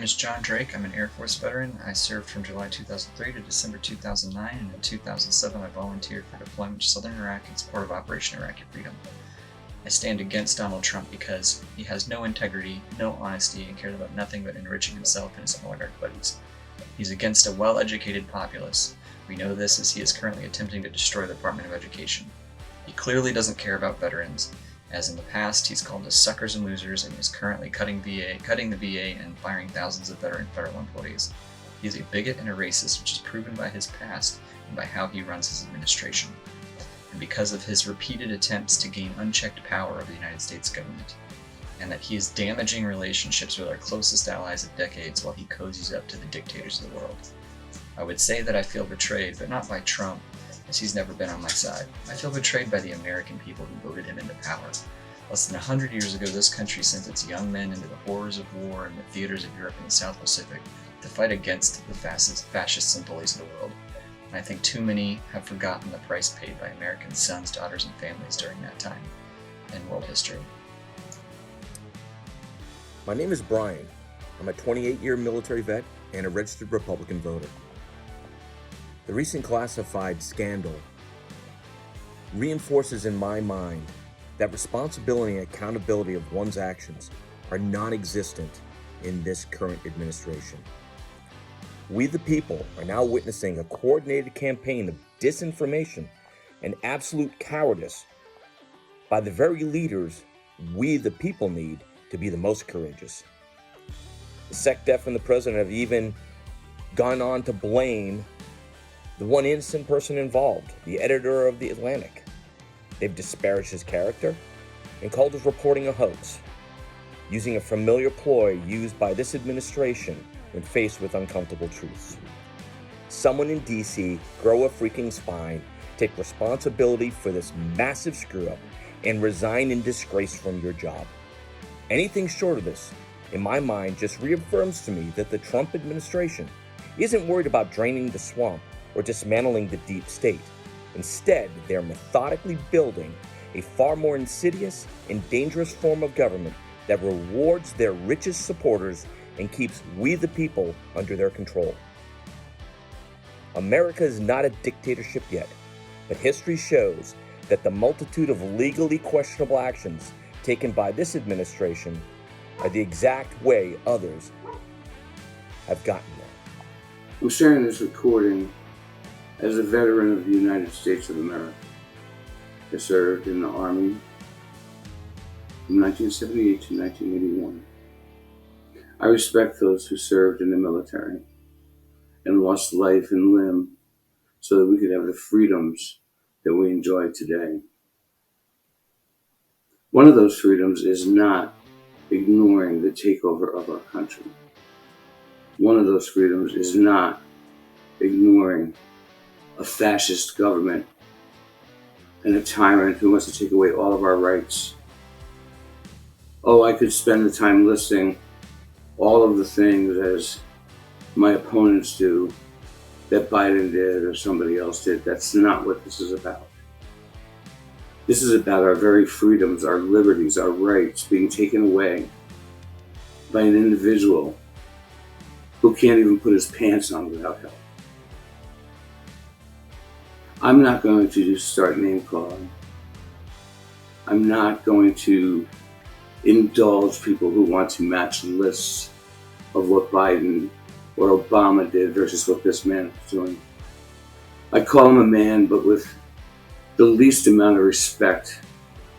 name is John Drake. I'm an Air Force veteran. I served from July 2003 to December 2009, and in 2007 I volunteered for deployment to southern Iraq in support of Operation Iraqi Freedom. I stand against Donald Trump because he has no integrity, no honesty, and cares about nothing but enriching himself and his oligarch buddies. He's against a well-educated populace. We know this as he is currently attempting to destroy the Department of Education. He clearly doesn't care about veterans. As in the past, he's called us suckers and losers, and is currently cutting the VA and firing thousands of veteran federal employees. He is a bigot and a racist, which is proven by his past and by how he runs his administration, and because of his repeated attempts to gain unchecked power over the United States government, and that he is damaging relationships with our closest allies of decades while he cozies up to the dictators of the world. I would say that I feel betrayed, but not by Trump, as he's never been on my side. I feel betrayed by the American people who voted him into power. Less than 100 years ago, this country sent its young men into the horrors of war in the theaters of Europe and the South Pacific to fight against the fascists and bullies of the world. And I think too many have forgotten the price paid by American sons, daughters, and families during that time in world history. My name is Brian. I'm a 28-year military vet and a registered Republican voter. The recent classified scandal reinforces in my mind that responsibility and accountability of one's actions are non-existent in this current administration. We the people are now witnessing a coordinated campaign of disinformation and absolute cowardice by the very leaders we the people need to be the most courageous. The SecDef and the president have even gone on to blame the one innocent person involved, the editor of The Atlantic. They've disparaged his character and called his reporting a hoax, using a familiar ploy used by this administration when faced with uncomfortable truths. Someone in DC grow a freaking spine, take responsibility for this massive screw-up, and resign in disgrace from your job. Anything short of this, in my mind, just reaffirms to me that the Trump administration isn't worried about draining the swamp or dismantling the deep state. Instead, they're methodically building a far more insidious and dangerous form of government that rewards their richest supporters and keeps we the people under their control. America is not a dictatorship yet, but history shows that the multitude of legally questionable actions taken by this administration are the exact way others have gotten there. I'm sharing this recording as a veteran of the United States of America. I served in the Army from 1978 to 1981. I respect those who served in the military and lost life and limb so that we could have the freedoms that we enjoy today. One of those freedoms is not ignoring the takeover of our country. One of those freedoms is not ignoring a fascist government and a tyrant who wants to take away all of our rights. Oh, I could spend the time listing all of the things, as my opponents do, that Biden did or somebody else did. That's not what this is about. This is about our very freedoms, our liberties, our rights being taken away by an individual who can't even put his pants on without help. I'm not going to just start name calling. I'm not going to indulge people who want to match lists of what Biden or Obama did versus what this man is doing. I call him a man, but with the least amount of respect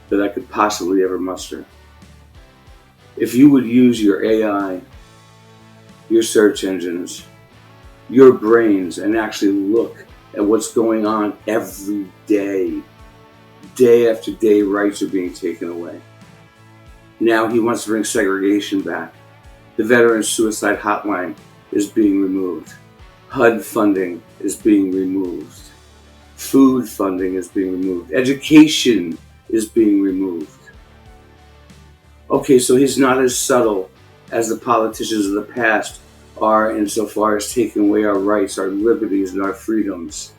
that I could possibly ever muster. If you would use your AI, your search engines, your brains, and actually look at what's going on every day, day after day, rights are being taken away. Now he wants to bring segregation back. The Veterans Suicide Hotline is being removed. HUD funding is being removed. Food funding is being removed. Education is being removed. Okay, so he's not as subtle as the politicians of the past are insofar as taking away our rights, our liberties, and our freedoms.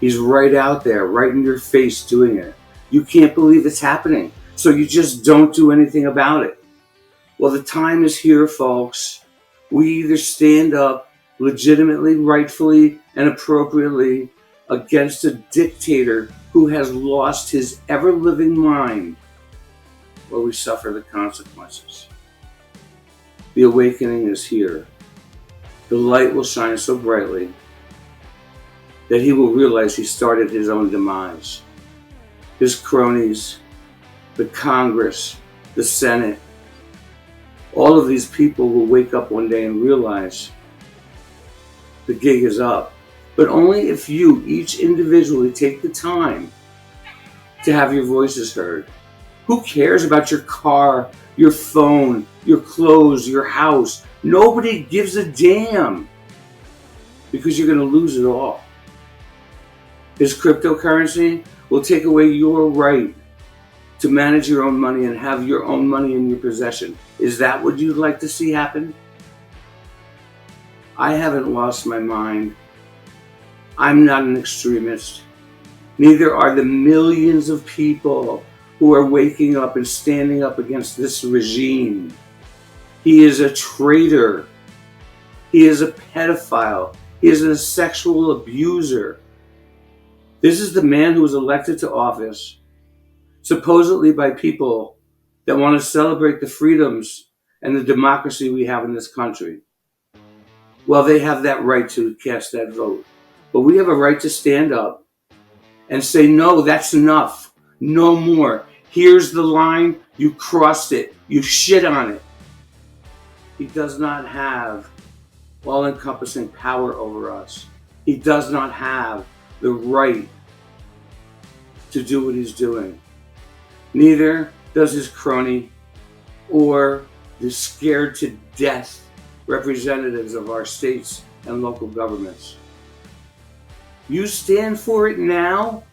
He's right out there, right in your face doing it. You can't believe it's happening, so you just don't do anything about it. Well, the time is here, folks. We either stand up legitimately, rightfully, and appropriately against a dictator who has lost his ever-living mind, or we suffer the consequences. The awakening is here. The light will shine so brightly that he will realize he started his own demise. His cronies, the Congress, the Senate, all of these people will wake up one day and realize the gig is up. But only if you, each individually, take the time to have your voices heard. Who cares about your car, your phone, your clothes, your house? Nobody gives a damn, because you're going to lose it all. This cryptocurrency will take away your right to manage your own money and have your own money in your possession. Is that what you'd like to see happen? I haven't lost my mind. I'm not an extremist. Neither are the millions of people who are waking up and standing up against this regime. He is a traitor. He is a pedophile. He is a sexual abuser. This is the man who was elected to office, supposedly by people that want to celebrate the freedoms and the democracy we have in this country. Well, they have that right to cast that vote. But we have a right to stand up and say, no, that's enough. No more. Here's the line. You crossed it. You shit on it. He does not have all-encompassing power over us. He does not have the right to do what he's doing. Neither does his crony or the scared to death representatives of our states and local governments. You stand for it now.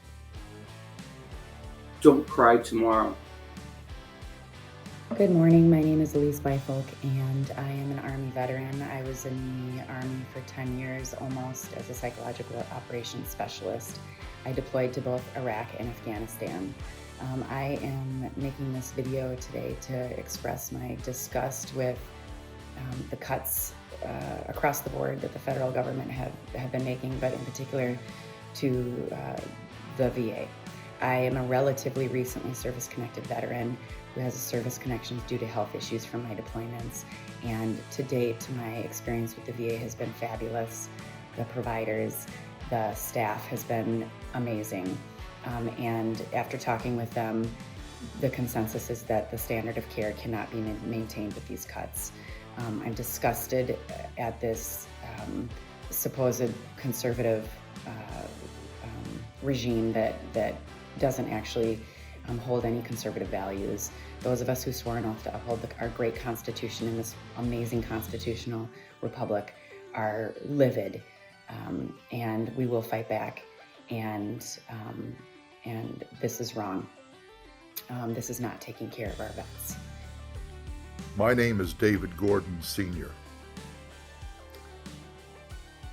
Don't cry tomorrow. Good morning. My name is Elise Byfolk, and I am an Army veteran. I was in the Army for 10 years almost as a psychological operations specialist. I deployed to both Iraq and Afghanistan. I am making this video today to express my disgust with the cuts across the board that the federal government have been making, but in particular to the VA. I am a relatively recently service-connected veteran who has a service connections due to health issues from my deployments, and to date my experience with the VA has been fabulous. The providers, the staff has been amazing, and after talking with them, the consensus is that the standard of care cannot be maintained with these cuts. I'm disgusted at this supposed conservative regime that doesn't actually hold any conservative values. Those of us who swore an oath to uphold our great Constitution in this amazing constitutional republic are livid, and we will fight back. And this is wrong. This is not taking care of our vets. My name is David Gordon Sr.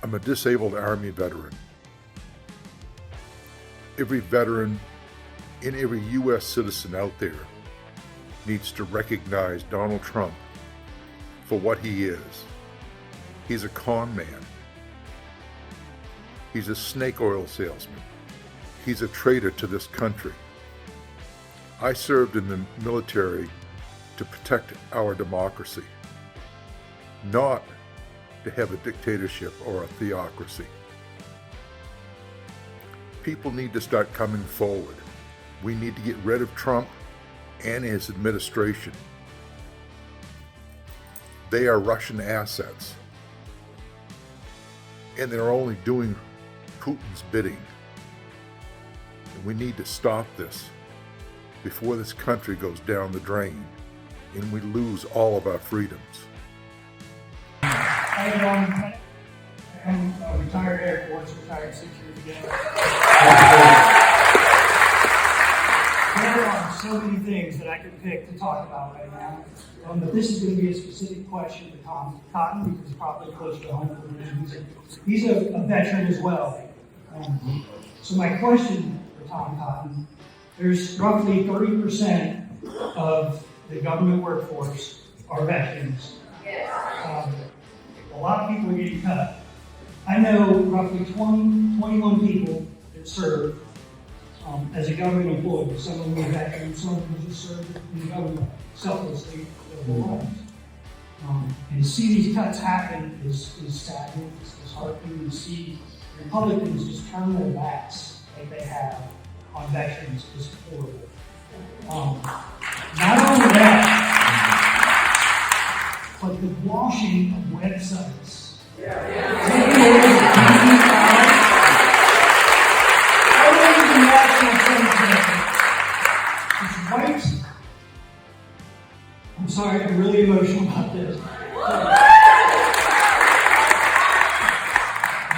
I'm a disabled Army veteran. Every veteran and every U.S. citizen out there needs to recognize Donald Trump for what he is. He's a con man. He's a snake oil salesman. He's a traitor to this country. I served in the military to protect our democracy, not to have a dictatorship or a theocracy. People need to start coming forward. We need to get rid of Trump and his administration. They are Russian assets, and they're only doing Putin's bidding. And we need to stop this before this country goes down the drain and we lose all of our freedoms. I'm a retired Air Force, retired 6 years ago. There are so many things that I could pick to talk about right now, but this is going to be a specific question to Tom Cotton, because he's probably close to home. He's a veteran as well. So my question for Tom Cotton, there's roughly 30% of the government workforce are veterans. A lot of people are getting cut. I know roughly 21 people that served as a government employee. Some of them were veterans, some of them just served in the government selflessly their whole lives. And to see these cuts happen is saddening, it's disheartening to see Republicans just turn their backs like they have on veterans is horrible. Not only that, but the washing of websites. It's white. I'm sorry, I'm really emotional about this.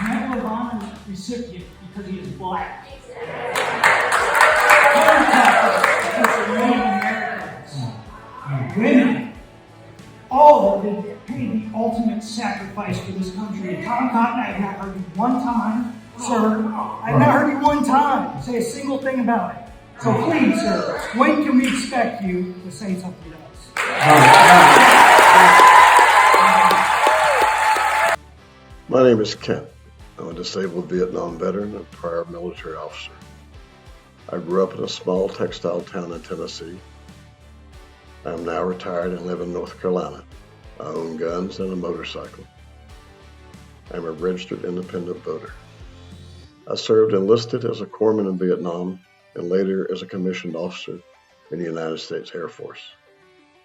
Medal of Honor recipient because he is black. Because of Native Americans. Women. All of them paid the ultimate sacrifice for this country. And Tom Cotton, I have not heard you one time, sir. I have not heard you one time say a single thing about it. So please, sir, when can we expect you to say something to us? My name is Kent. I'm a disabled Vietnam veteran and prior military officer. I grew up in a small textile town in Tennessee. I am now retired and live in North Carolina. I own guns and a motorcycle. I am a registered independent voter. I served enlisted as a corpsman in Vietnam and later as a commissioned officer in the United States Air Force.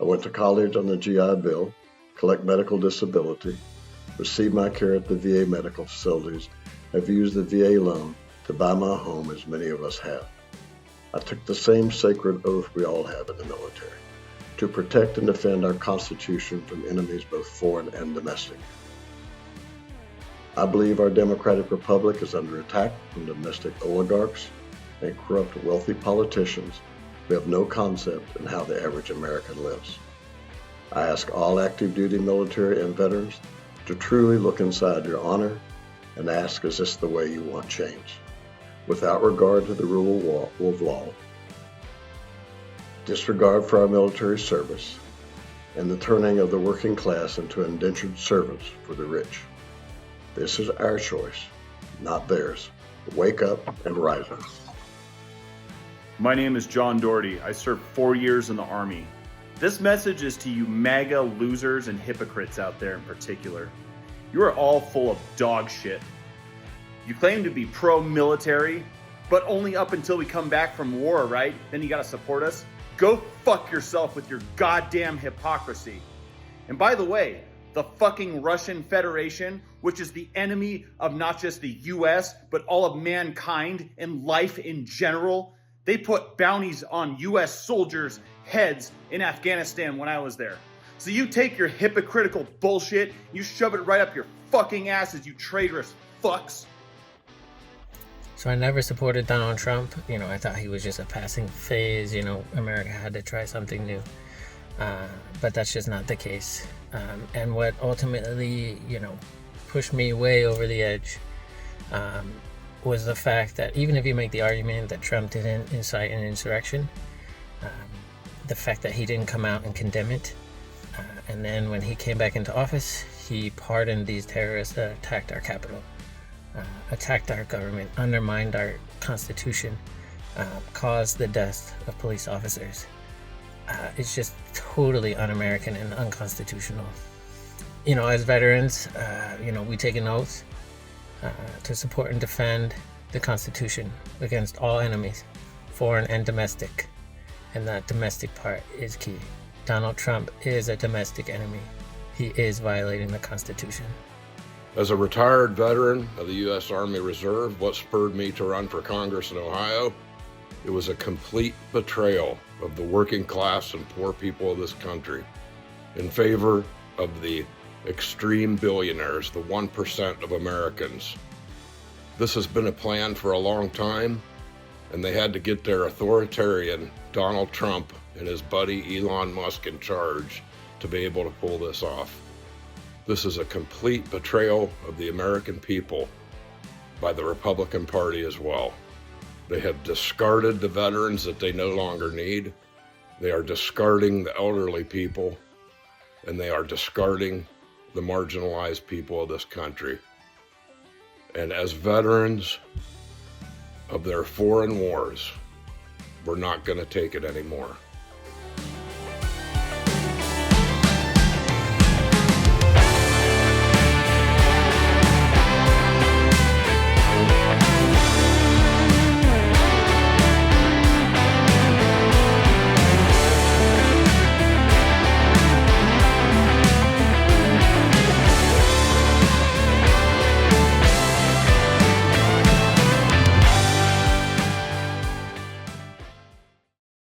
I went to college on the GI Bill, collect medical disability, received my care at the VA medical facilities, have used the VA loan to buy my home as many of us have. I took the same sacred oath we all have in the military, to protect and defend our Constitution from enemies both foreign and domestic. I believe our democratic republic is under attack from domestic oligarchs and corrupt wealthy politicians who have no concept in how the average American lives. I ask all active duty military and veterans to truly look inside your honor and ask, is this the way you want change? Without regard to the rule of law, disregard for our military service, and the turning of the working class into indentured servants for the rich. This is our choice, not theirs. Wake up and rise up. My name is John Doherty. I served 4 years in the Army. This message is to you MAGA losers and hypocrites out there in particular. You are all full of dog shit. You claim to be pro-military, but only up until we come back from war, right? Then you gotta support us? Go fuck yourself with your goddamn hypocrisy. And by the way, the fucking Russian Federation, which is the enemy of not just the US, but all of mankind and life in general, they put bounties on US soldiers' heads in Afghanistan when I was there. So you take your hypocritical bullshit, you shove it right up your fucking asses, you traitorous fucks. So I never supported Donald Trump. I thought he was just a passing phase. America had to try something new. But that's just not the case. And what ultimately, pushed me way over the edge was the fact that even if you make the argument that Trump didn't incite an insurrection, the fact that he didn't come out and condemn it, and then when he came back into office, he pardoned these terrorists that attacked our Capitol. Attacked our government, undermined our Constitution, caused the death of police officers. It's just totally un-American and unconstitutional. As veterans, we take an oath to support and defend the Constitution against all enemies, foreign and domestic. And that domestic part is key. Donald Trump is a domestic enemy. He is violating the Constitution. As a retired veteran of the U.S. Army Reserve, what spurred me to run for Congress in Ohio? It was a complete betrayal of the working class and poor people of this country in favor of the extreme billionaires, the 1% of Americans. This has been a plan for a long time, and they had to get their authoritarian Donald Trump and his buddy Elon Musk in charge to be able to pull this off. This is a complete betrayal of the American people by the Republican Party as well. They have discarded the veterans that they no longer need. They are discarding the elderly people, and they are discarding the marginalized people of this country. And as veterans of their foreign wars, we're not going to take it anymore.